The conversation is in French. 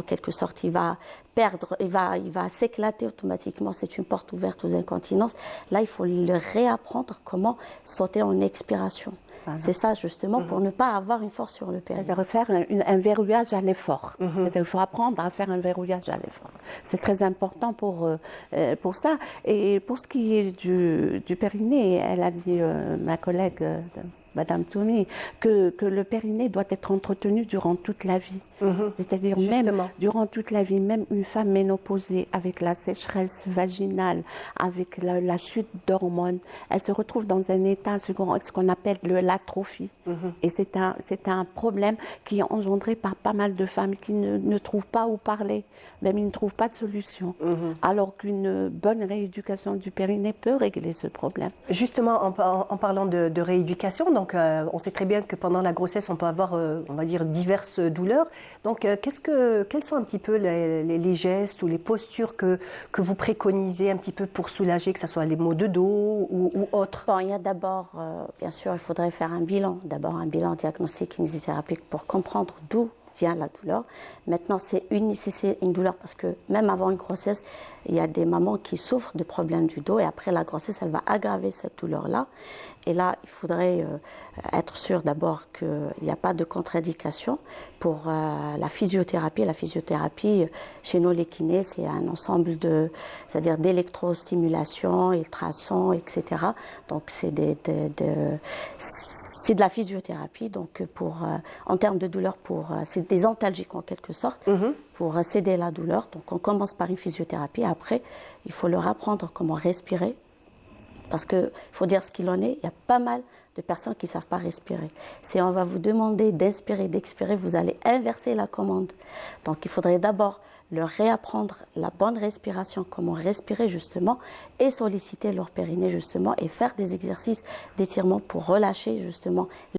quelque sorte, il va perdre, il va s'éclater automatiquement. C'est une porte ouverte aux incontinences. Là, il faut le réapprendre comment sauter en expiration. Voilà. C'est ça justement pour ne pas avoir une force sur le périnée. C'est de refaire un verrouillage à l'effort. Il faut apprendre à faire un verrouillage à l'effort. C'est très important pour ça. Et pour ce qui est du périnée, elle a dit, ma collègue Madame Toumi, que le périnée doit être entretenu durant toute la vie. C'est-à-dire même durant toute la vie, même une femme ménopausée avec la sécheresse vaginale, avec la chute d'hormones, elle se retrouve dans un état, ce qu'on appelle l'atrophie. Et c'est un problème qui est engendré par pas mal de femmes qui ne trouvent pas où parler, même ils ne trouvent pas de solution. Alors qu'une bonne rééducation du périnée peut régler ce problème. Justement, en parlant de rééducation, donc on sait très bien que pendant la grossesse, on peut avoir, on va dire, diverses douleurs. Donc, quels sont un petit peu les gestes ou les postures que vous préconisez un petit peu pour soulager, que ce soit les maux de dos ou autres? Bon, il y a d'abord, bien sûr, il faudrait faire un bilan. D'abord, un bilan diagnostique kinésithérapique pour comprendre d'où vient la douleur. Maintenant, c'est une douleur parce que même avant une grossesse, il y a des mamans qui souffrent de problèmes du dos et après la grossesse, elle va aggraver cette douleur-là. Et là, il faudrait être sûr d'abord qu'il n'y a pas de contre-indication pour la physiothérapie. La physiothérapie, chez nous les kinés, c'est un ensemble c'est-à-dire d'électrostimulation, ultrasons, etc. Donc c'est c'est de la physiothérapie, donc en termes de douleur, c'est des antalgiques en quelque sorte, pour céder la douleur. Donc on commence par une physiothérapie, après il faut leur apprendre comment respirer, parce qu'il faut dire ce qu'il en est, il y a pas mal de personnes qui ne savent pas respirer. Si on va vous demander d'inspirer, d'expirer, vous allez inverser la commande. Donc il faudrait d'abord leur réapprendre la bonne respiration, comment respirer justement, et solliciter leur périnée justement, et faire des exercices d'étirement pour relâcher justement